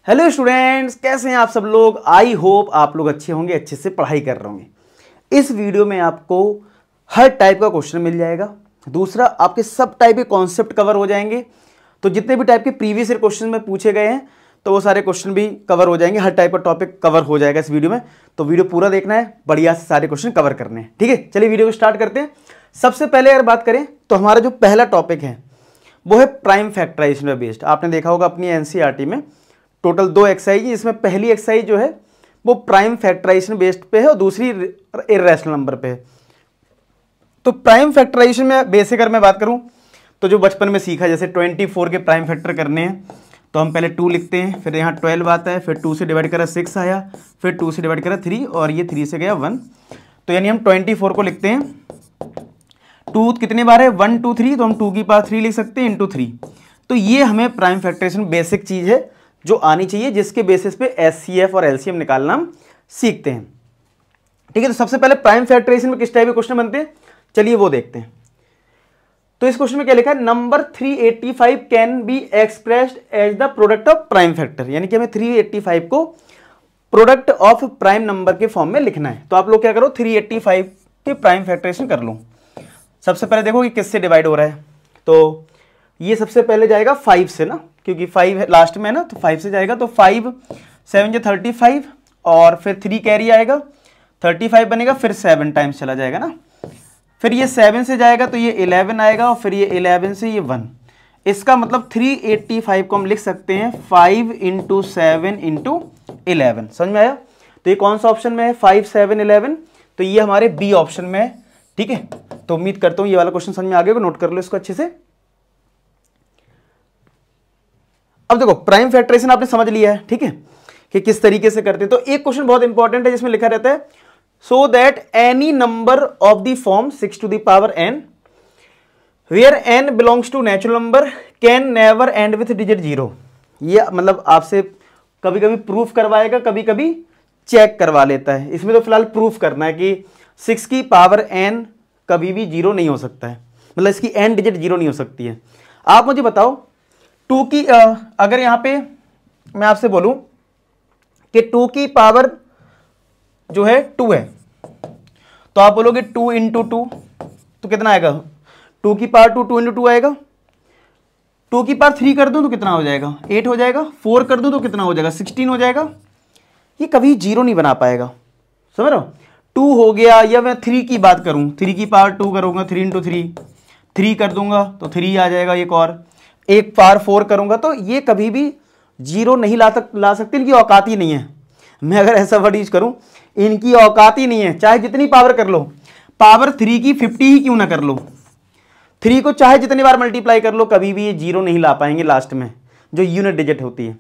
Hello students, कैसे हैं आप सब लोग। आई होप आप लोग अच्छे होंगे, अच्छे से पढ़ाई कर रहे होंगे। इस वीडियो में आपको हर टाइप का क्वेश्चन मिल जाएगा। दूसरा, आपके सब टाइप के कॉन्सेप्ट कवर हो जाएंगे। तो जितने भी टाइप के प्रीवियस ईयर क्वेश्चन में पूछे गए हैं तो वो सारे क्वेश्चन भी कवर हो जाएंगे। हर टाइप का टॉपिक कवर हो जाएगा इस वीडियो में। तो वीडियो पूरा देखना है, बढ़िया से सारे क्वेश्चन कवर करने हैं। ठीक है, चलिए वीडियो को स्टार्ट करते हैं। सबसे पहले अगर बात करें तो हमारा जो पहला टॉपिक है वो है प्राइम फैक्टराइजेशन पे बेस्ड। आपने देखा होगा अपनी एनसीईआरटी में टोटल 2 एक्सरसाइज, इसमें पहली एक्सरसाइज जो है वो प्राइम फैक्टराइजेशन बेस्ड पे है और दूसरी इर्रेशनल नंबर पे है। तो प्राइम फैक्टराइजेशन में बेसिक अगर मैं बात करूं तो जो बचपन में सीखा, जैसे 24 के प्राइम फैक्टर करने हैं तो हम पहले 2 लिखते हैं, फिर यहाँ 12 आता है, फिर 2 से डिवाइड करा 6 आया, फिर 2 से डिवाइड करा 3 और ये 3 से गया 1। तो यानी हम 24 को लिखते हैं 2 कितने बार है 1 2 3, तो हम 2 की पावर 3 लिख सकते हैं इंटू 3। तो ये हमें प्राइम फैक्टराइजेशन बेसिक चीज़ है जो आनी चाहिए, जिसके बेसिस पे एचसीएफ और एलसीएम निकालना हम सीखते हैं। ठीक है, तो सबसे पहले प्राइम फैक्टराइजेशन में किस टाइप के क्वेश्चन बनते हैं, चलिए वो देखते हैं। तो इस क्वेश्चन में क्या लिखा है, number 385 can be expressed as the product of prime factor. यानी कि हमें 385 को प्रोडक्ट ऑफ प्राइम नंबर के फॉर्म में लिखना है। तो आप लोग क्या करो, 385 के प्राइम फैक्टराइजेशन कर लो। सबसे पहले देखो कि किससे डिवाइड हो रहा है। तो ये सबसे पहले जाएगा 5 से ना, क्योंकि 5 लास्ट में है ना, तो 5 से जाएगा। तो 5 7 35 और फिर 3 कैरी आएगा, 35 बनेगा, फिर 7 टाइम्स चला जाएगा ना। फिर ये 7 से जाएगा तो ये 11 आएगा और फिर ये 11 से ये 1। इसका मतलब 385 को हम लिख सकते हैं 5 × 7 × 11। समझ में आया। तो ये कौन सा ऑप्शन में है, 5 7 11। तो ये हमारे बी ऑप्शन में है। ठीक है, तो उम्मीद करता हूँ ये वाला क्वेश्चन समझ में आ गया, नोट कर लो इसको अच्छे से। अब देखो प्राइम फैक्टराइजेशन आपने समझ लिया है, ठीक है, कि किस तरीके से करते हैं। तो एक क्वेश्चन बहुत इंपॉर्टेंट है जिसमें लिखा रहता है so that any number of the form 6 to the power n where n belongs to natural number can never end with digit 0। ये मतलब आपसे कभी कभी प्रूफ करवाएगा, कभी कभी चेक करवा लेता है। इसमें तो फिलहाल प्रूफ करना है कि 6 की पावर n कभी भी 0 नहीं हो सकता है, मतलब इसकी n डिजिट 0 नहीं हो सकती है। आप मुझे बताओ 2 की अगर यहां पे मैं आपसे बोलूं कि 2 की पावर जो है 2 है, तो आप बोलोगे 2 × 2 तो कितना आएगा, 2 की पावर 2 2 × 2 आएगा। 2 की पावर 3 कर दूं तो कितना हो जाएगा, 8 हो जाएगा। 4 कर दूं तो कितना हो जाएगा, 16 हो जाएगा। ये कभी 0 नहीं बना पाएगा, समझ रहे हो। 2 हो गया, या मैं 3 की बात करूं, 3 की पावर 2 करूंगा, 3 × 3, 3 कर दूंगा तो 3 आ जाएगा एक, और एक पावर 4 करूंगा, तो ये कभी भी 0 नहीं ला सकते। इनकी औकात ही नहीं है। मैं अगर ऐसा वर्ड यूज करूं, इनकी औकात ही नहीं है। चाहे जितनी पावर कर लो, पावर 3 की 50 ही क्यों ना कर लो, 3 को चाहे जितनी बार मल्टीप्लाई कर लो, कभी भी ये 0 नहीं ला पाएंगे लास्ट में। जो यूनिट डिजिट होती है,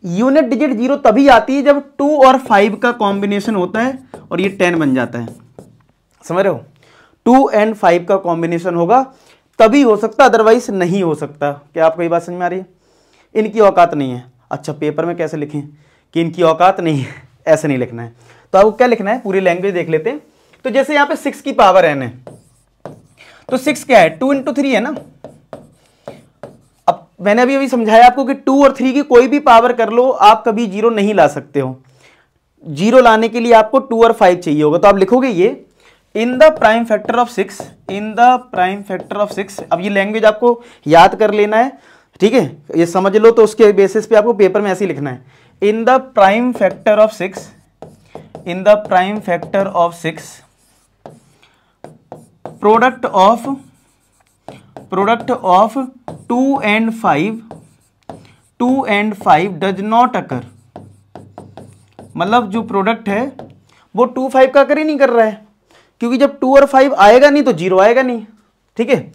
यूनिट डिजिट 0 तभी आती है जब 2 और 5 का कॉम्बिनेशन होता है और ये 10 बन जाता है। समझ रहे हो, 2 और 5 का कॉम्बिनेशन होगा तभी हो सकता, अदरवाइज नहीं हो सकता। क्या आपको ये बात समझ में आ रही है। इनकी औकात नहीं है। अच्छा, पेपर में कैसे लिखें कि इनकी औकात नहीं है, ऐसे नहीं लिखना है। तो आपको क्या लिखना है, पूरी लैंग्वेज देख लेते हैं। तो जैसे यहाँ पे 6 की पावर n है, तो 6 क्या है, 2 × 3 है ना। अब मैंने अभी समझाया आपको कि 2 और 3 की कोई भी पावर कर लो, आप कभी 0 नहीं ला सकते हो। 0 लाने के लिए आपको 2 और 5 चाहिए होगा। तो आप लिखोगे ये in the prime factor of 6, in the prime factor of 6। अब ये लैंग्वेज आपको याद कर लेना है, ठीक है, ये समझ लो। तो उसके बेसिस पे आपको पेपर में ऐसे ही लिखना है, in the prime factor of 6, in the prime factor of 6 product of 2 and 5 does not occur. मतलब जो प्रोडक्ट है वो 2 5 का अकर ही नहीं कर रहा है, क्योंकि जब 2 और 5 आएगा नहीं तो 0 आएगा नहीं। ठीक है,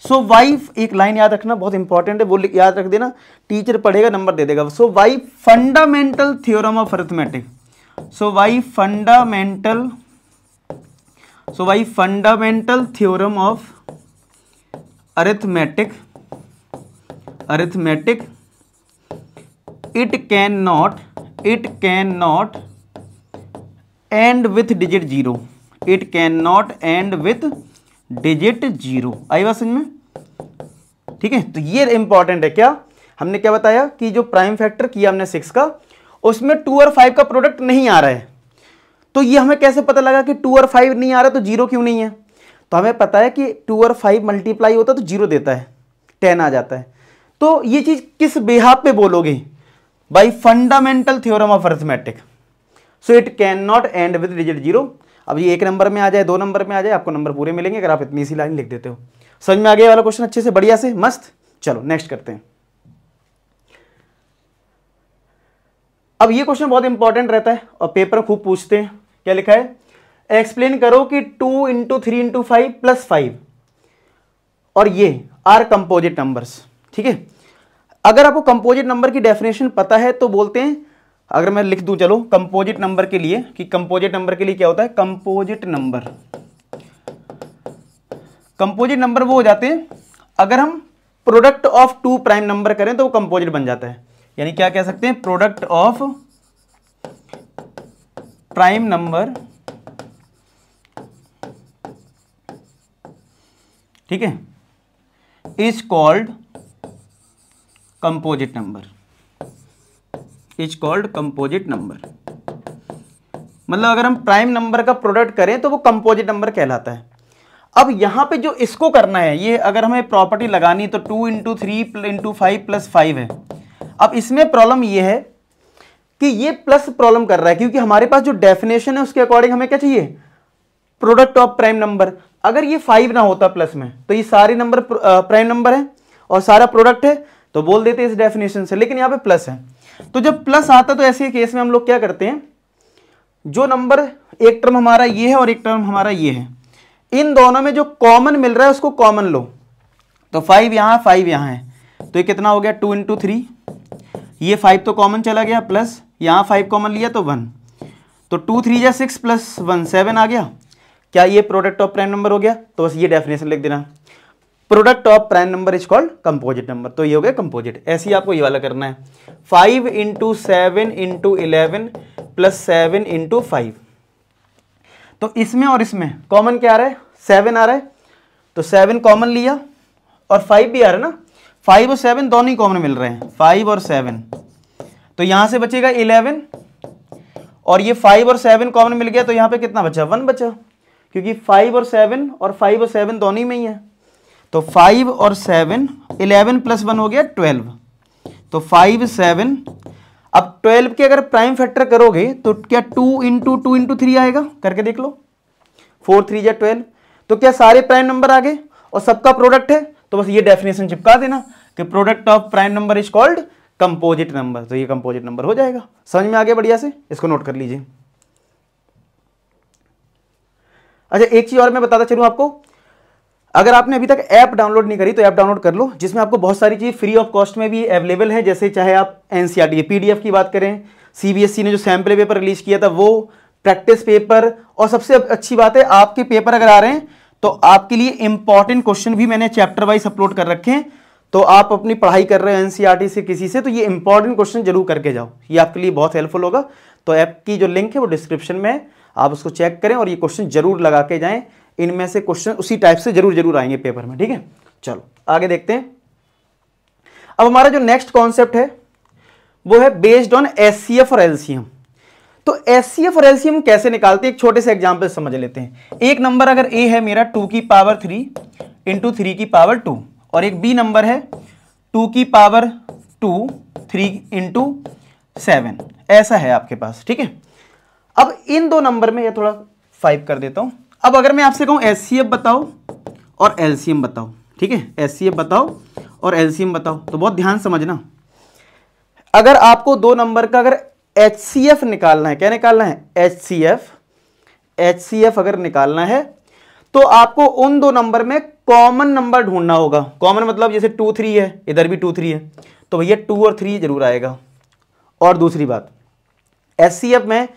सो वाई, एक लाइन याद रखना बहुत इंपॉर्टेंट है, वो याद रख देना, टीचर पढ़ेगा नंबर दे देगा। So why fundamental theorem of arithmetic, so why fundamental theorem of arithmetic it can not end with digit 0, it can not end with digit 0। आई बात समझ में। ठीक है, तो ये इंपॉर्टेंट है क्या, हमने क्या बताया कि जो प्राइम फैक्टर किया हमने 6 का, उसमें 2 और 5 का प्रोडक्ट नहीं आ रहा है। तो ये हमें कैसे पता लगा कि 2 और 5 नहीं आ रहा, तो 0 क्यों नहीं है? तो हमें पता है कि 2 और 5 मल्टीप्लाई होता तो 0 देता है, 10 आ जाता है। तो ये चीज किस बेहाफ पे बोलोगे? By fundamental theorem of arithmetic, so it can not and with digit 0। अब ये 1 नंबर में आ जाए, 2 नंबर में आ जाए, आपको नंबर पूरे मिलेंगे अगर आप इतनी सी लाइन लिख देते हो। समझ में आ गया वाला क्वेश्चन अच्छे से, बढ़िया से, मस्त। चलो नेक्स्ट करते हैं। अब ये क्वेश्चन बहुत इंपॉर्टेंट रहता है और पेपर खूब पूछते हैं। क्या लिखा है? एक्सप्लेन करो कि 2 इंटू 3 इंटू 5 प्लस 5 और ये आर कंपोजिट नंबर्स। ठीक है, अगर आपको कंपोजिट नंबर की डेफिनेशन पता है तो बोलते हैं, अगर मैं लिख दूं चलो कंपोजिट नंबर के लिए, कि कंपोजिट नंबर के लिए क्या होता है? कंपोजिट नंबर, कंपोजिट नंबर वो हो जाते हैं अगर हम प्रोडक्ट ऑफ 2 प्राइम नंबर करें तो वो कंपोजिट बन जाता है। यानी क्या कह सकते हैं? प्रोडक्ट ऑफ प्राइम नंबर, ठीक है, is called composite number, is called composite number. मतलब अगर हम प्राइम नंबर का प्रोडक्ट करें तो वो कंपोजिट नंबर कहलाता है। अब यहां पे जो इसको करना है, ये अगर हमें प्रॉपर्टी लगानी तो 2 इंटू 3 इंटू 5 प्लस 5 है। अब इसमें प्रॉब्लम ये है कि ये प्लस प्रॉब्लम कर रहा है, क्योंकि हमारे पास जो डेफिनेशन है उसके अकॉर्डिंग हमें क्या चाहिए? Product of prime number. अगर ये 5 ना होता प्लस में तो ये सारे नंबर प्राइम नंबर है और सारा प्रोडक्ट है, तो बोल देते इस डेफिनेशन से, लेकिन यहाँ पे प्लस है। तो जब प्लस आता तो ऐसे केस में हम लोग क्या करते हैं, जो नंबर एक टर्म हमारा ये है और एक टर्म हमारा ये है, इन दोनों में जो कॉमन मिल रहा है उसको कॉमन लो। तो 5 यहां 5 यहां है, तो ये कितना हो गया? 2 इंटू 3, ये 5 तो कॉमन चला गया, प्लस यहां 5 कॉमन लिया तो 1, तो 2 3 जा 6 प्लस 1 7 आ गया। क्या ये प्रोडक्ट ऑफ प्राइम नंबर हो गया? तो बस ये डेफिनेशन लिख देना, product of prime number is called composite number. तो ये हो गया कंपोजिट। ऐसे ही आपको ये वाला करना है, 5 इंटू 7 इंटू 11 प्लस 7 इंटू 5। तो इसमें और इसमें कॉमन क्या आ रहा है? 7 आ रहा है, तो 7 कॉमन लिया और 5 भी आ रहा है ना, 5 और 7 दोनों ही कॉमन मिल रहे हैं, 5 और 7, तो यहां से बचेगा 11 और ये 5 और 7 कॉमन मिल गया, तो यहां पे कितना बचा? 1 बचा, क्योंकि 5 और 7 दोनों ही में ही है। तो 5 और 7, 11 प्लस 1 हो गया 12, तो 5 7। अब 12 के अगर प्राइम फैक्टर करोगे तो क्या 2 इंटू 3 आएगा? करके देख लो, 4 3 जा 12, तो क्या सारे प्राइम नंबर आ गए और सबका प्रोडक्ट है? तो बस ये डेफिनेशन चिपका देना कि product of prime number is called composite number, तो ये कंपोजिट नंबर हो जाएगा। समझ में आ गया? बढ़िया से, इसको नोट कर लीजिए। अच्छा, एक चीज और मैं बताता चलूं आपको, अगर आपने अभी तक ऐप डाउनलोड नहीं करी तो ऐप डाउनलोड कर लो, जिसमें आपको बहुत सारी चीज़ फ्री ऑफ कॉस्ट में भी अवेलेबल है। जैसे चाहे आप एनसीईआरटी पीडीएफ की बात करें, सीबीएसई ने जो सैम्पल पेपर रिलीज किया था वो, प्रैक्टिस पेपर, और सबसे अच्छी बात है आपके पेपर अगर आ रहे हैं तो आपके लिए इंपॉर्टेंट क्वेश्चन भी मैंने चैप्टर वाइज अपलोड कर रखे हैं। तो आप अपनी पढ़ाई कर रहे हो एनसीईआरटी से किसी से, तो ये इंपॉर्टेंट क्वेश्चन जरूर करके जाओ, ये आपके लिए बहुत हेल्पफुल होगा। तो ऐप की जो लिंक है वो डिस्क्रिप्शन में है, आप उसको चेक करें और ये क्वेश्चन जरूर लगा के जाएं। इनमें से क्वेश्चन उसी टाइप से जरूर आएंगे पेपर में, ठीक है। चलो आगे देखते हैं। अब हमारा जो नेक्स्ट कॉन्सेप्ट है वो है बेस्ड ऑन एचसीएफ और एलसीएम। तो एचसीएफ और एलसीएम कैसे निकालते हैं, एक छोटे से एग्जांपल समझ लेते हैं। एक नंबर अगर ए है मेरा 2 की पावर 3 इंटू 3 की पावर 2, और एक बी नंबर है 2 की पावर 2 3 इंटू 7, ऐसा है आपके पास, ठीक है। अब इन दो नंबर में, ये थोड़ा 5 कर देता हूं। अब अगर मैं आपसे कहूं एचसीएफ बताओ और एलसीएम बताओ, ठीक है, एचसीएफ बताओ और एलसीएम बताओ, तो बहुत ध्यान समझना। अगर आपको दो नंबर का अगर एचसीएफ निकालना है, क्या निकालना है? एचसीएफ अगर निकालना है तो आपको उन दो नंबर में कॉमन नंबर ढूंढना होगा। कॉमन मतलब जैसे 2 3 है, इधर भी 2 3 है, तो भैया 2 और 3 जरूर आएगा। और दूसरी बात, एचसीएफ में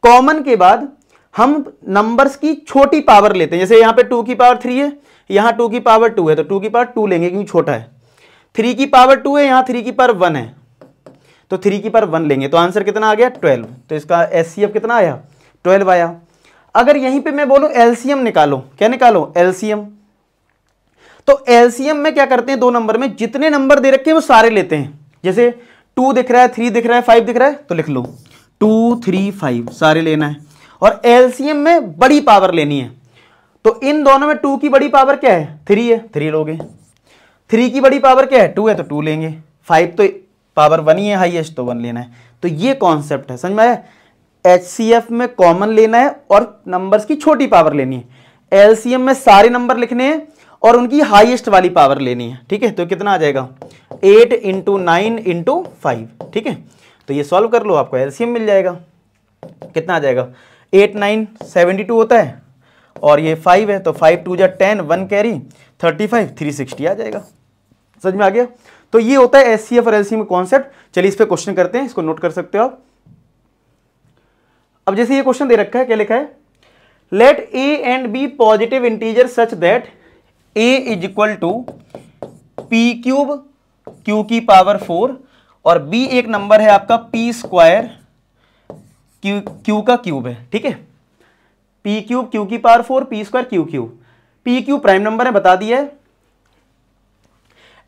कॉमन के बाद हम नंबर्स की छोटी पावर लेते हैं। जैसे यहां पे 2 की पावर 3 है, यहां 2 की पावर 2 है, तो 2 की पावर 2 लेंगे क्योंकि छोटा है। 3 की पावर 2 है, यहां 3 की पावर 1 है, तो 3 की पावर 1 लेंगे, तो आंसर कितना आ गया? 12। तो इसका एचसीएफ कितना आया? 12 आया। अगर यहीं पे मैं बोलूं एलसीएम निकालो, क्या निकालो? एलसीएम। तो एलसीएम में क्या करते हैं, दो नंबर में जितने नंबर दे रखे हैं वो सारे लेते हैं, जैसे 2 दिख रहा है, 3 दिख रहा है, 5 दिख रहा है, तो लिख लो 2 3 5 सारे लेना है। और एलसीएम में बड़ी पावर लेनी है, तो इन दोनों में 2 की बड़ी पावर क्या है, 3 है, 3 लोगे। 3 की बड़ी पावर क्या है, 2 है, तो 2 लेंगे। 5 तो पावर 1 ही है हाईएस्ट, तो 1 लेना है। तो ये कॉन्सेप्ट है, समझ में आया। एचसीएफ में कॉमन लेना है और नंबर्स की छोटी पावर लेनी है। एलसीएम में सारे नंबर लिखने हैं और उनकी हाईएस्ट वाली पावर लेनी है, ठीक है। तो कितना आ जाएगा, 8 × 9 × 5, ठीक है। तो ये सॉल्व कर लो, आपको एलसीएम मिल जाएगा। कितना आ जाएगा, 8 9 72 होता है और ये 5 है, तो 5 2 10, 1 कैरी 35, 360 आ जाएगा। समझ में आ गया। तो ये होता है एचसीएफ और एलसीएम का कॉन्सेप्ट। चलिए इस पे क्वेश्चन करते हैं, इसको नोट कर सकते हो आप। अब जैसे ये क्वेश्चन दे रखा है, क्या लिखा है, let A and B positive integer such that A is equal to P cube Q की पावर 4 और बी एक नंबर है आपका पी स्क्वायर क्यू का क्यूब है, ठीक है। पी क्यूब क्यू की power 4, P square Q cube. P cube prime number है, बता दिया है।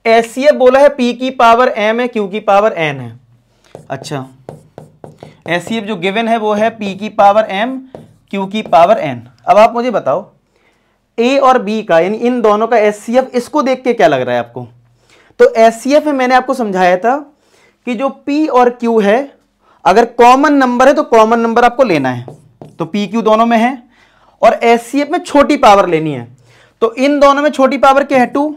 एचसीएफ बोला है पी की पावर एम है, क्यू की पावर एन है। अच्छा, एचसीएफ जो गिवन है वो है पी की पावर एम, क्यू की पावर एन। अब आप मुझे बताओ ए और बी का, यानी इन दोनों का एचसीएफ, इसको देख के क्या लग रहा है आपको। तो एचसीएफ में मैंने आपको समझाया था कि जो पी और क्यू है, अगर कॉमन नंबर है तो कॉमन नंबर आपको लेना है, तो पी क्यू दोनों में है। और एचसीएफ में छोटी पावर लेनी है, तो इन दोनों में छोटी पावर क्या है, 2।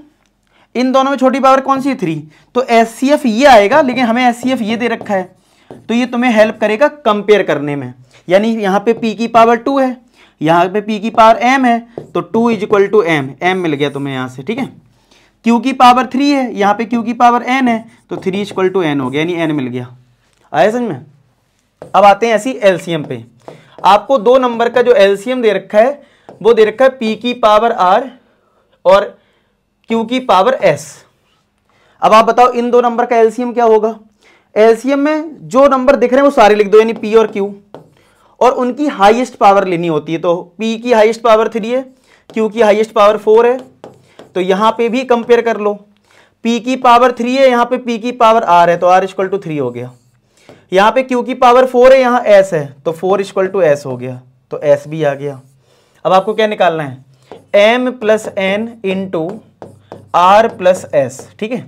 इन दोनों में छोटी पावर कौन सी है, 3। तो एचसीएफ ये आएगा, लेकिन हमें एचसीएफ ये दे रखा है, तो ये तुम्हें हेल्प करेगा कंपेयर करने में। यानी यहां पे p की पावर 2 है, यहां पे p की पावर m है, तो 2 is equal to m, m मिल गया तुम्हें यहां से, ठीक है। q की पावर 3 है, यहां पे q की पावर n है, तो 3 इज इक्वल टू n हो गया, यानी n मिल गया। आया समझ में। अब आते हैं ऐसी एलसीएम पे। आपको दो नंबर का जो एलसीएम दे रखा है वो दे रखा है p की पावर r और q की पावर s। अब आप बताओ इन दो नंबर का एलसीएम क्या होगा। एलसीएम में जो नंबर दिख रहे हैं वो सारे लिख दो, यानी p और q, और उनकी हाईएस्ट पावर लेनी होती है। तो p की हाईएस्ट पावर 3 है, q की हाईएस्ट पावर 4 है, तो यहां पे भी कंपेयर कर लो। p की पावर 3 है, यहां पे p की पावर r है, तो r इक्वल टू 3 हो गया। यहां पे q की पावर 4 है, यहां s है, तो 4 इक्वल टू s हो गया, तो s भी आ गया। अब आपको क्या निकालना है, m plus n into r plus s, ठीक है।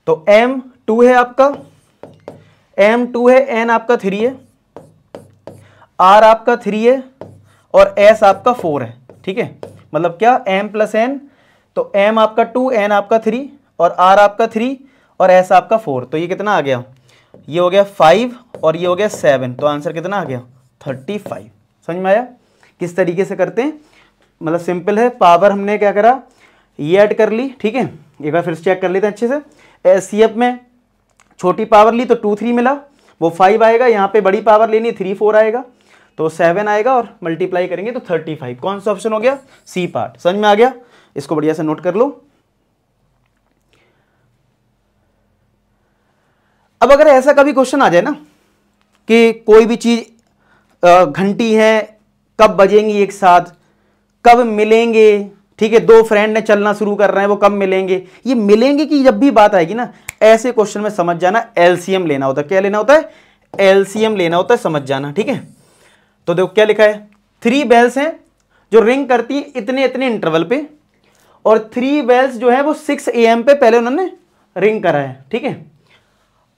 तो m 2 है आपका, m 2 है, n आपका 3 है, r आपका 3 है और s आपका 4 है, ठीक है। मतलब क्या, m प्लस n, तो m आपका 2, n आपका 3 और r आपका 3 और s आपका 4। तो ये कितना आ गया, ये हो गया 5 और ये हो गया 7, तो आंसर कितना आ गया, 35। समझ में आया किस तरीके से करते हैं। मतलब सिंपल है, पावर हमने क्या करा, ये ऐड कर ली, ठीक है। एक बार फिर से चेक कर लेते हैं अच्छे से। एचसीएफ में छोटी पावर ली तो 2 3 मिला, वो 5 आएगा। यहाँ पे बड़ी पावर लेनी 3 4 आएगा, तो 7 आएगा और मल्टीप्लाई करेंगे तो 35। कौन सा ऑप्शन हो गया, सी पार्ट। समझ में आ गया, इसको बढ़िया से नोट कर लो। अब अगर ऐसा कभी क्वेश्चन आ जाए ना कि कोई भी चीज घंटी है, कब बजेंगी एक साथ, कब मिलेंगे, ठीक है। दो फ्रेंड ने चलना शुरू कर रहे हैं, वो कब मिलेंगे, ये मिलेंगे की जब भी बात आएगी ना, ऐसे क्वेश्चन में समझ जाना एलसीएम लेना होता है। क्या लेना होता है, एलसीएम लेना होता है, समझ जाना, ठीक है। तो देखो क्या लिखा है, 3 बेल्स हैं जो रिंग करती है इतने इतने इंटरवल पे, और 3 बेल्स जो है वो 6 AM पे पहले उन्होंने रिंग करा है, ठीक है।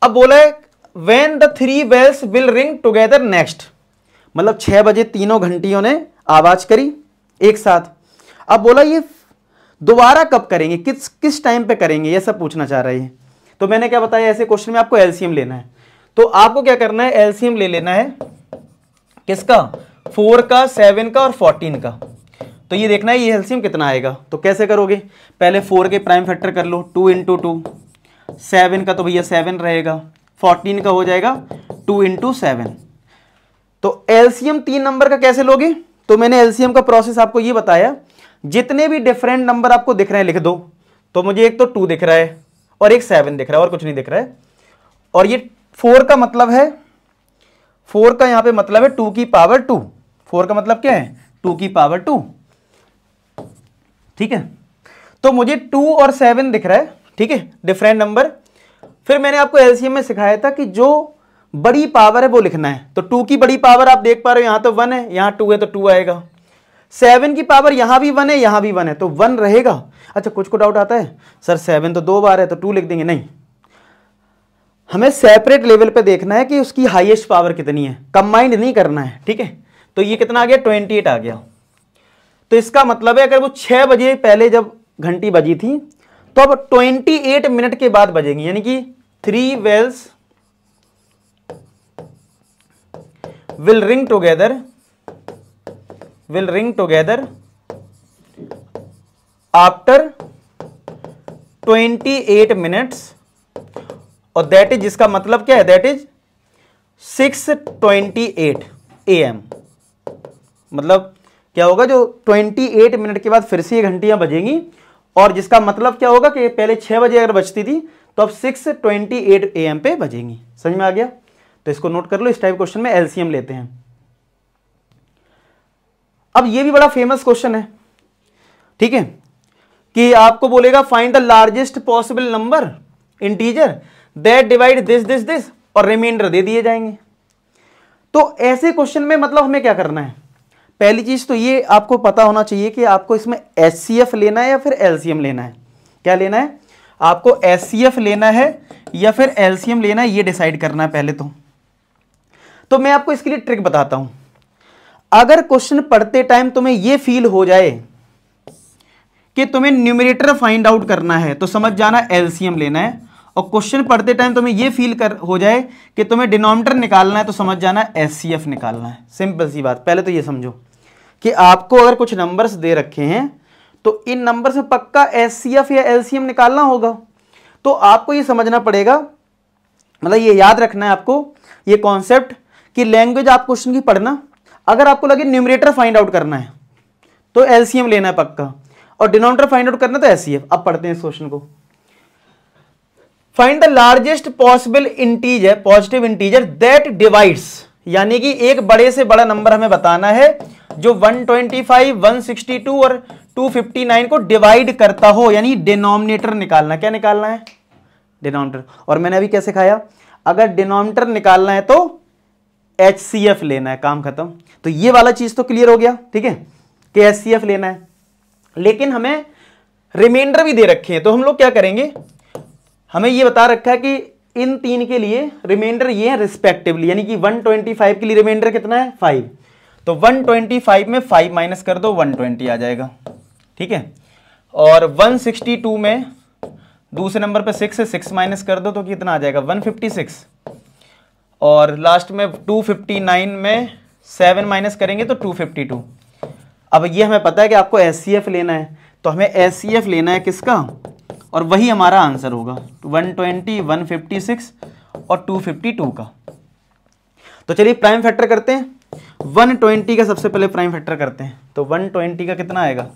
अब बोला है when the 3 bells will ring together next, मतलब 6 बजे तीनों घंटियों ने आवाज करी एक साथ। अब बोला ये दोबारा कब करेंगे, किस टाइम पे करेंगे, ये सब पूछना चाह रहे हैं। तो मैंने क्या बताया, ऐसे क्वेश्चन में आपको एलसीएम लेना है। तो आपको क्या करना है, एलसीएम ले लेना है किसका, 4 का, 7 का और 14 का। तो ये देखना है ये एलसीएम कितना आएगा। तो कैसे करोगे, पहले 4 के प्राइम फैक्टर कर लो, 2 × 2, 7 का तो भैया 7 रहेगा, 14 का हो जाएगा 2 × 7। तो एलसीएम 3 नंबर का कैसे लोगे, तो मैंने एलसीएम का प्रोसेस आपको ये बताया, जितने भी डिफरेंट नंबर आपको दिख रहे हैं लिख दो। तो मुझे एक तो 2 दिख रहा है और एक 7 दिख रहा है और कुछ नहीं दिख रहा है। और ये 4 का मतलब है, 4 का यहां पे मतलब है 2 की पावर 2। 4 का मतलब क्या है, 2 की पावर 2, ठीक है। तो मुझे 2 और 7 दिख रहा है, ठीक है, डिफरेंट नंबर। फिर मैंने आपको एलसीएम में सिखाया था कि जो बड़ी पावर है वो लिखना है। तो 2 की बड़ी पावर आप देख पा रहे हो, यहां तो 1 है, यहां 2 है तो 2 आएगा। 7 की पावर यहां भी 1 है, यहां भी 1 है तो 1 रहेगा। अच्छा, कुछ को डाउट आता है सर 7 तो 2 बार है तो 2 लिख देंगे, नहीं, हमें सेपरेट लेवल पे देखना है कि उसकी हाईएस्ट पावर कितनी है, कंबाइंड नहीं करना है, ठीक है। तो ये कितना आ गया, 28 आ गया। तो इसका मतलब है अगर वो 6 बजे पहले जब घंटी बजी थी तो अब 28 मिनट के बाद बजेगी, यानी कि 3 bells will ring together after 28 minutes, और दैट इज, जिसका मतलब क्या है, दैट इज 6:28 AM। मतलब क्या होगा, जो 28 मिनट के बाद फिर से ये घंटियां बजेंगी, और जिसका मतलब क्या होगा कि पहले 6 बजे अगर बजती थी तो अब 6:28 AM पे बजेंगी। समझ में आ गया? तो इसको नोट कर लो, इस टाइप क्वेश्चन में एलसीएम लेते हैं। अब ये भी बड़ा फेमस क्वेश्चन है, ठीक है, कि आपको बोलेगा find the largest possible number integer that divide this और रिमाइंडर दे दिए जाएंगे। तो ऐसे क्वेश्चन में मतलब हमें क्या करना है, पहली चीज तो ये आपको पता होना चाहिए कि आपको इसमें एचसीएफ लेना है या फिर एलसीएम लेना है। क्या लेना है आपको, एचसीएफ लेना है या फिर एलसीएम लेना है, ये डिसाइड करना है पहले तो मैं आपको इसके लिए ट्रिक बताता हूं। अगर क्वेश्चन पढ़ते टाइम तुम्हें यह फील हो जाए कि तुम्हें न्यूमरेटर फाइंड आउट करना है तो समझ जाना एलसीएम लेना है, और क्वेश्चन पढ़ते टाइम तुम्हें यह फील हो जाए कि तुम्हें डिनोमिनेटर निकालना है तो समझ जाना एचसीएफ निकालना है। सिंपल सी बात। पहले तो ये समझो कि आपको अगर कुछ नंबर्स दे रखे हैं तो इन नंबर से पक्का एचसीएफ या एलसीएम निकालना होगा। तो आपको ये समझना पड़ेगा, मतलब ये याद रखना है आपको ये कॉन्सेप्ट कि लैंग्वेज आप क्वेश्चन की पढ़ना, अगर आपको लगे न्यूमरेटर फाइंड आउट करना है तो एलसीएम लेना है पक्का, और डिनोमिनेटर फाइंड आउट करना तो एचसीएफ। अब पढ़ते हैं इस क्वेश्चन को। Find the largest possible integer, positive integer that divides, यानी कि एक बड़े से बड़ा नंबर हमें बताना है जो 125, 162 और 259 को डिवाइड करता हो, यानी डिनोमिनेटर निकालना। क्या निकालना है, डिनोमिनेटर। और मैंने अभी क्या सिखाया, अगर डिनोमिनेटर निकालना है तो एचसीएफ लेना है, काम खत्म। तो ये वाला चीज तो क्लियर हो गया, ठीक है, कि एचसीएफ लेना है। लेकिन हमें रिमाइंडर भी दे रखे हैं, तो हम लोग क्या करेंगे, हमें ये बता रखा है कि इन तीन के लिए रिमाइंडर ये है रिस्पेक्टिवली, यानी कि 125 के लिए रिमाइंडर कितना है 5, तो 125 में 5 माइनस कर दो 120 आ जाएगा, ठीक है। और 162 में दूसरे नंबर पे 6 से 6 माइनस कर दो तो कितना आ जाएगा 156, और लास्ट में 259 में 7 माइनस करेंगे तो 252। अब ये हमें पता है कि आपको एचसीएफ लेना है, तो हमें एचसीएफ लेना है किसका, और वही हमारा आंसर होगा 120, 156 और 252 का। तो चलिए प्राइम फैक्टर करते हैं। 120 का सबसे पहले प्राइम फैक्टर करते हैं, तो 120 का कितना आएगा,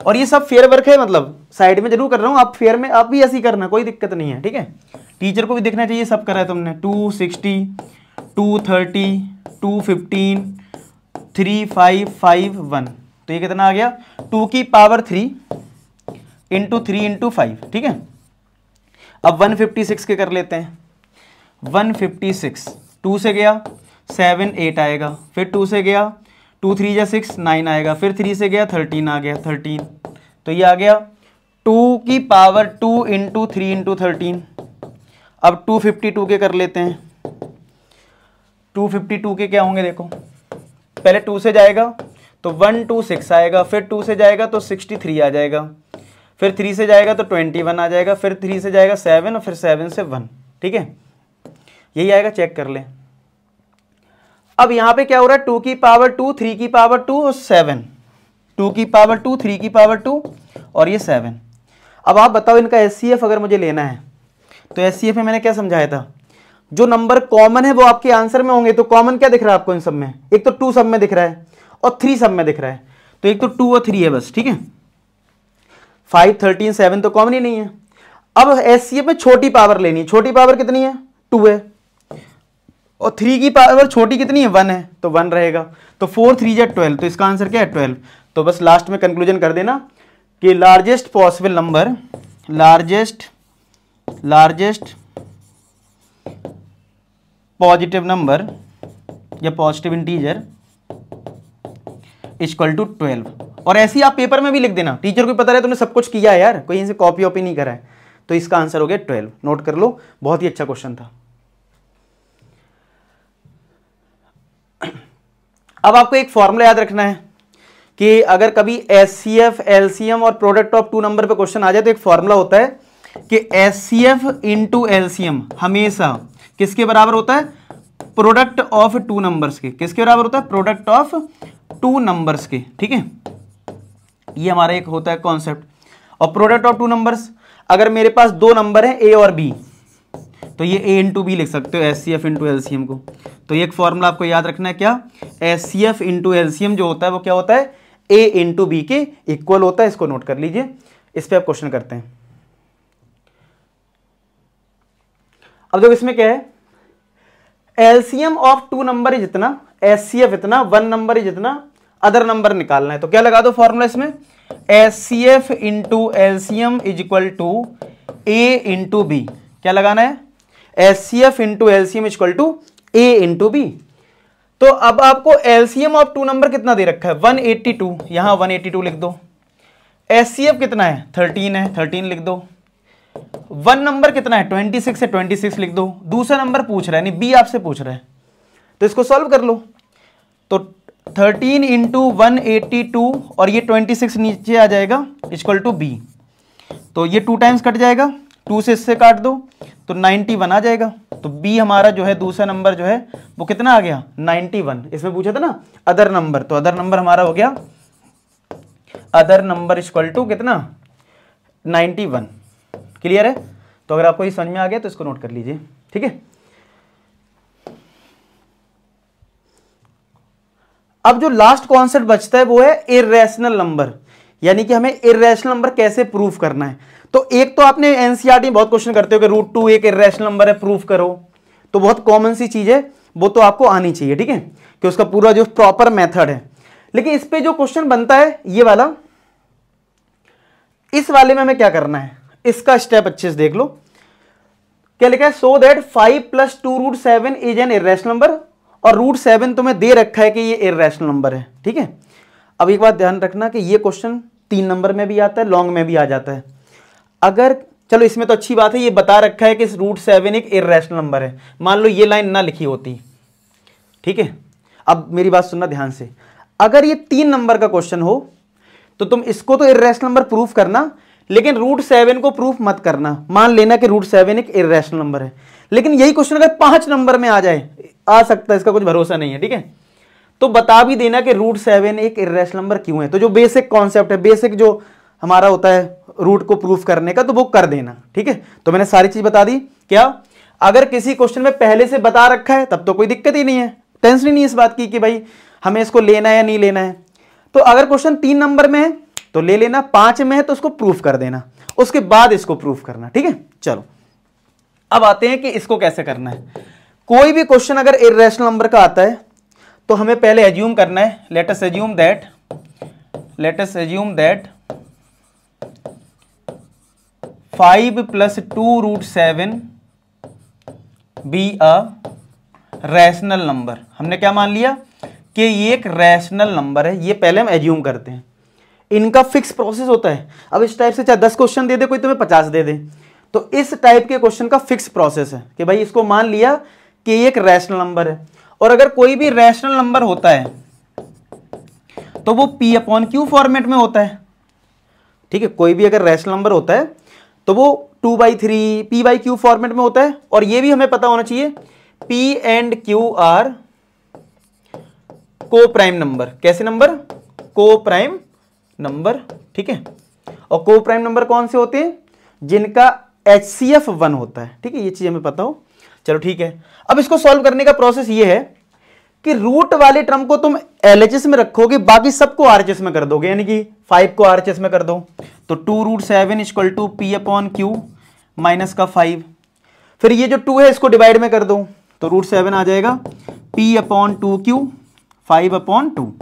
और ये सब फेयर वर्क है, मतलब साइड में जरूर कर रहा हूं, आप फेयर में आप भी ऐसे ही करना, कोई दिक्कत नहीं है, ठीक है। टीचर को भी देखना चाहिए सब करा है तुमने। 260, 230, 215, 3, 5, 5, 1, तो ये कितना आ गया 2 की पावर 3 इंटू 3 इंटू 5, ठीक है। अब 156 के कर लेते हैं। 156 2 से गया 7, 8 आएगा, फिर 2 से गया 2 3 जा 6, 9 आएगा, फिर 3 से गया 13 आ गया 13, तो ये आ गया 2 की पावर 2 इंटू 3 इंटू 13। अब 252 के कर लेते हैं। 252 के क्या होंगे देखो, पहले 2 से जाएगा तो 126 आएगा, फिर 2 से जाएगा तो 63 आ जाएगा, फिर 3 से जाएगा तो 21 आ जाएगा, फिर 3 से जाएगा 7 और फिर 7 से 1, ठीक है, यही आएगा, चेक कर लें। अब यहां पे क्या हो रहा है 2 की पावर 2, 3 की पावर 2 और 7, 2 की पावर 2, 3 की पावर 2 और ये 7। अब आप बताओ इनका एचसीएफ अगर मुझे लेना है तो एचसीएफ में मैंने क्या समझाया था, जो नंबर कॉमन है वो आपके आंसर में होंगे। तो कॉमन क्या दिख रहा है आपको इन सब में, एक तो 2 सब में दिख रहा है और 3 सब में दिख रहा है, तो एक तो 2 और 3 है बस, ठीक है। 5, 13, 7 तो कॉमन ही नहीं है। अब एचसीएफ में छोटी पावर लेनी है, छोटी पावर कितनी है 2 है, और 3 की पावर छोटी कितनी है 1 है, तो 1 रहेगा, तो 4 3 जा 12, तो इसका आंसर क्या है 12। तो बस लास्ट में कंक्लूजन कर देना कि largest possible number, largest positive number या पॉजिटिव इंटीजर इक्वल टू 12। और ऐसे ही आप पेपर में भी लिख देना, टीचर को पता रहे तुमने सब कुछ किया है यार, कोई इनसे कॉपी वॉपी नहीं करा है। तो इसका आंसर हो गया 12, नोट कर लो, बहुत ही अच्छा क्वेश्चन था। अब आपको एक फॉर्मूला याद रखना है कि अगर कभी एचसीएफ, एलसीएम और प्रोडक्ट ऑफ टू नंबर पे क्वेश्चन आ जाए तो एक फॉर्मूला होता है कि एचसीएफ इंटू एलसीएम हमेशा किसके बराबर होता है, प्रोडक्ट ऑफ टू नंबर्स के। किसके बराबर होता है, प्रोडक्ट ऑफ टू नंबर्स के, ठीक है। ये हमारा एक होता है कॉन्सेप्ट। और प्रोडक्ट ऑफ टू नंबर्स, अगर मेरे पास दो नंबर है ए और बी, तो ये ए इंटू बी लिख सकते हो, एचसीएफ इंटू एलसीएम को। तो ये एक फॉर्मूला आपको याद रखना है, क्या, एचसीएफ इंटू एलसीएम जो होता है वो क्या होता है, ए इंटू बी के इक्वल होता है। इसको नोट कर लीजिए, इस पे आप क्वेश्चन करते हैं। अब देखो इसमें क्या है, LCM of two number is इतना, एचसीएफ इतना, वन नंबर इज इतना, अदर नंबर निकालना है। तो क्या लगा दो फॉर्मूला इसमें, HCF into LCM is equal to A into B. क्या लगाना है, HCF into LCM is equal to A into B. तो अब आपको एलसीएम ऑफ टू नंबर कितना दे रखा है, 182, यहां 182 लिख दो। एचसीएफ कितना है, 13 है, 13 लिख दो। वन नंबर कितना है, 26 है, 26 लिख दो। दूसरा नंबर पूछ रहा है, नहीं बी आपसे पूछ रहा है, तो इसको सॉल्व कर लो। तो 13 इंटू 182 और ये 26 नीचे आ जाएगा इक्वल टू बी। तो ये 2 टाइम्स कट जाएगा, 2 से इससे काट दो तो 91 आ जाएगा। तो बी हमारा जो है दूसरा नंबर जो है वो कितना आ गया, 91। इसमें पूछा था ना अदर नंबर, तो अदर नंबर हमारा हो गया, अदर नंबर इक्वल टू कितना, 91। क्लियर है। तो अगर आपको ये समझ में आ गया तो इसको नोट कर लीजिए, ठीक है। अब जो लास्ट कॉन्सेप्ट बचता है वो है इर्रेशनल नंबर, यानी कि हमें इर्रेशनल नंबर कैसे प्रूफ करना है। तो एक तो आपने एनसीईआरटी में बहुत क्वेश्चन करते हो कि √2 एक इर्रेशनल नंबर है, प्रूफ करो। तो बहुत कॉमन सी चीज है, वो तो आपको आनी चाहिए, ठीक है, कि उसका पूरा जो प्रॉपर मेथड है। लेकिन इस पे जो क्वेश्चन बनता है ये वाला, इस वाले में हमें क्या करना है, इसका स्टेप अच्छे से देख लो। क्या लिखा है, so that 5 + 2√7 is an irrational number. और √7 तुम्हें दे रखा है कि ये इर्रेशनल नंबर है, ठीक है। अब एक बात ध्यान रखना कि ये क्वेश्चन 3 नंबर में भी आता है, लॉन्ग में भी आ जाता है। अगर चलो इसमें तो अच्छी बात है, ये बता रखा है कि √7 एक इर्रेशनल नंबर है। मान लो ये लाइन ना लिखी होती, ठीक है। अब मेरी बात सुनना ध्यान से, अगर ये 3 नंबर का क्वेश्चन हो तो तुम इसको तो इर्रेशनल नंबर प्रूफ करना, लेकिन √7 को प्रूफ मत करना। मान लेना कि √7 एक इर्रेशनल नंबर है, लेकिन यही क्वेश्चन अगर 5 नंबर में आ जाए, आ सकता है, इसका कुछ भरोसा नहीं है, ठीक है। तो बता भी देना कि √7 एक इर्रेशनल नंबर क्यों है। तो जो बेसिक कॉन्सेप्ट है, बेसिक जो हमारा होता है रूट को प्रूफ करने का, तो वो कर देना, ठीक है। तो मैंने सारी चीज बता दी। क्या, अगर किसी क्वेश्चन में पहले से बता रखा है तब तो कोई दिक्कत ही नहीं है, टेंशन ही नहीं इस बात की कि भाई हमें इसको लेना है या नहीं लेना है। तो अगर क्वेश्चन 3 नंबर में है तो ले लेना, 5 में है तो उसको प्रूफ कर देना, उसके बाद इसको प्रूफ करना, ठीक है। चलो अब आते हैं कि इसको कैसे करना है। कोई भी क्वेश्चन अगर इर्रेशनल नंबर का आता है तो हमें पहले एज्यूम करना है, let us assume that 5 + 2√7 be a rational number. हमने क्या मान लिया कि ये एक रैशनल नंबर है, ये पहले हम एज्यूम करते हैं। इनका फिक्स प्रोसेस होता है। अब इस टाइप से चाहे 10 क्वेश्चन दे दे कोई, तुम्हें 50 दे दे, तो इस टाइप के क्वेश्चन का फिक्स प्रोसेस है कि भाई इसको मान लिया कि ये एक रैशनल नंबर है। और अगर कोई भी रैशनल नंबर होता है तो वो P/Q फॉर्मेट में होता है, ठीक है। कोई भी अगर रैशनल नंबर होता है तो वो 2/3 P/Q फॉर्मेट में होता है। और ये भी हमें पता होना चाहिए P and Q आर को प्राइम नंबर। कैसे नंबर, को प्राइम नंबर, ठीक है। और को प्राइम नंबर कौन से होते हैं, जिनका HCF 1 होता है, ठीक है। ये चीज हमें पता हो, चलो ठीक है। अब इसको सॉल्व करने का प्रोसेस ये है कि रूट वाले टर्म को तुम LHS में रखोगे, बाकी सबको RHS में कर दोगे, यानी कि 5 को RHS में कर दो। तो 2√7 = P/Q माइनस का 5। फिर ये जो 2 है इसको डिवाइड में कर दो, तो √7 आ जाएगा P/2Q 5/2।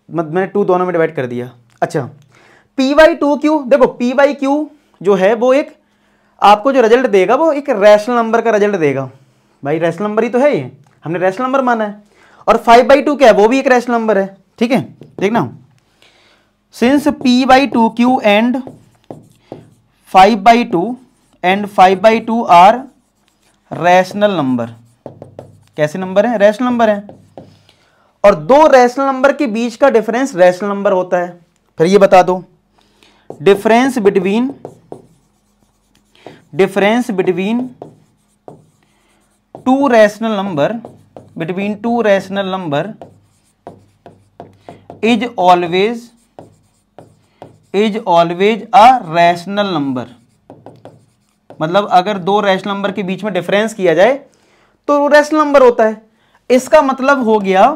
मैंने 2 दोनों में डिवाइड कर दिया। अच्छा, P/2Q, देखो P/Q जो है वो एक आपको जो रिजल्ट देगा वो एक रैशनल नंबर का रिजल्ट देगा। भाई रैशनल नंबर ही तो है ये, हमने रैशनल नंबर माना है। और 5/2 क्या है, वो भी एक रैशनल नंबर है। ठीक है, देखना, since p/2 q and 5/2 are rational number. कैसे नंबर है, रैशनल नंबर है। और दो रैशनल नंबर के बीच का डिफरेंस रैशनल नंबर होता है। फिर ये बता दो, difference between two rational number is always a rational number. मतलब अगर दो रैशनल नंबर के बीच में डिफरेंस किया जाए तो वो रैशनल नंबर होता है। इसका मतलब हो गया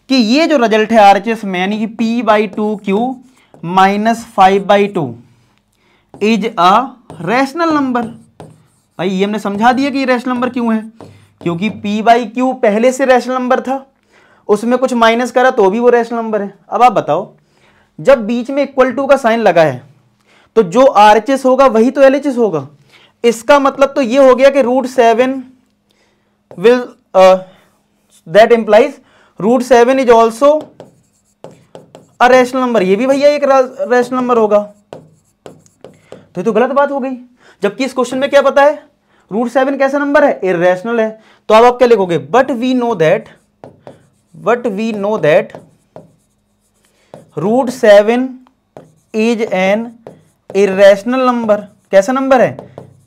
कि ये जो रिजल्ट है आरएचएस में, यानी कि p/2q minus 5/2 is a rational number. भाई ये हमने समझा दिया कि ये रैशनल नंबर क्यों है, क्योंकि p/q पहले से रैशनल नंबर था, उसमें कुछ माइनस करा तो भी वो रैशनल नंबर है। अब आप बताओ, जब बीच में इक्वल टू का साइन लगा है तो जो आरएचएस होगा वही तो एलएचएस होगा। इसका मतलब तो ये हो गया कि √7 will that implies √7 is also a rational number. ये भी भैया एक रैशनल नंबर होगा। तो ये तो गलत बात हो गई, जबकि इस क्वेश्चन में क्या पता है, √7 कैसा नंबर है, इर्रेशनल है। तो अब आप क्या लिखोगे, but we know that √7 is an irrational number. कैसा नंबर है,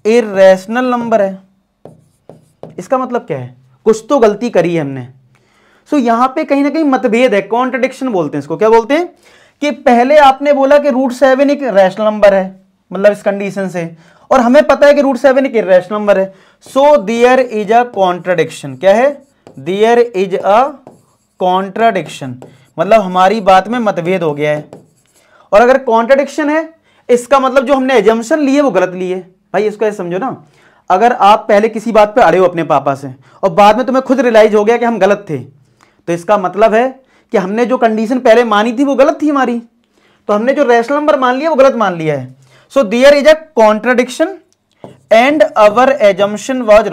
इर्रेशनल नंबर है। इसका मतलब क्या है, कुछ तो गलती करी है हमने। सो यहां पे कहीं ना कहीं मतभेद है, कॉन्ट्रडिक्शन बोलते हैं इसको। क्या बोलते हैं कि पहले आपने बोला कि √7 एक रैशनल नंबर है, मतलब इस कंडीशन से, और हमें पता है कि √7 एक इर्रेशनल नंबर है। So there is a contradiction. क्या है, देयर इज अ कॉन्ट्रडिक्शन, मतलब हमारी बात में मतभेद हो गया है। और अगर कॉन्ट्रडिक्शन है, इसका मतलब जो हमने एजम्पशन लिए वो गलत लिए। भाई इसको ऐसे समझो ना, अगर आप पहले किसी बात पे अड़े हो अपने पापा से और बाद में तुम्हें खुद रियलाइज हो गया कि हम गलत थे, तो इसका मतलब है कि हमने जो कंडीशन पहले मानी थी वो गलत थी हमारी, तो हमने जो रैशनल नंबर मान लिया वो गलत मान लिया है। So there is a contradiction and our assumption was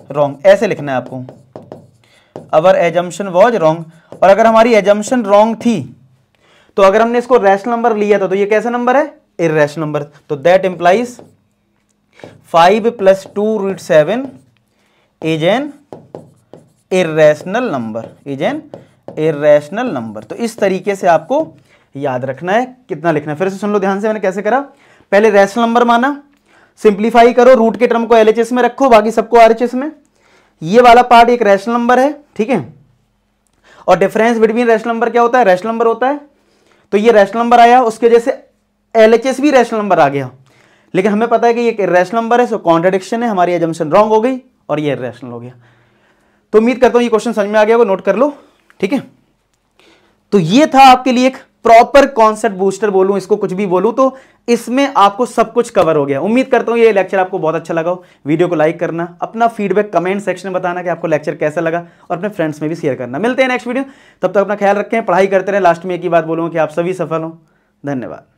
wrong. ऐसे लिखना है आपको, अवर एजम्पशन वाज रॉन्ग। और अगर हमारी एजम्पशन रॉन्ग थी तो अगर हमने इसको रैशनल नंबर लिया था तो ये कैसा नंबर है, इर्रेशनल नंबर। तो that implies 5 + 2√7 is an irrational number. तो इस तरीके से आपको याद रखना है। कितना लिखना है फिर से सुन लो ध्यान से, मैंने कैसे करा। पहले रैशनल नंबर माना, सिंप्लीफाई करो, रूट के टर्म को एलएचएस में रखो, बाकी सबको आरएचएस में। ये वाला पार्ट एक रैशनल नंबर है, ठीक है। और डिफरेंस बिटवीन रैशनल नंबर क्या होता है, रैशनल नंबर होता है। तो ये रैशनल नंबर आया, उसके वजह से एलएचएस भी रैशनल नंबर आ गया, लेकिन हमें पता है कि ये इर्रेशनल नंबर है, सो कॉन्ट्रडिक्शन है, हमारी एजम्पशन रॉन्ग हो गई और ये इर्रेशनल हो गया। तो उम्मीद करता हूं ये क्वेश्चन समझ में आ गया, वो नोट कर लो, ठीक है। तो ये था आपके लिए एक प्रॉपर कॉन्सेप्ट बूस्टर, बोलूं इसको कुछ भी बोलूं, तो इसमें आपको सब कुछ कवर हो गया। उम्मीद करता हूं ये लेक्चर आपको बहुत अच्छा लगा हो। वीडियो को लाइक करना, अपना फीडबैक कमेंट सेक्शन में बताना कि आपको लेक्चर कैसा लगा, और अपने फ्रेंड्स में भी शेयर करना। मिलते हैं नेक्स्ट वीडियो, तब तक अपना ख्याल रखें, पढ़ाई करते रहें। लास्ट में एक ही बात बोलूंगा कि आप सभी सफल हो। धन्यवाद।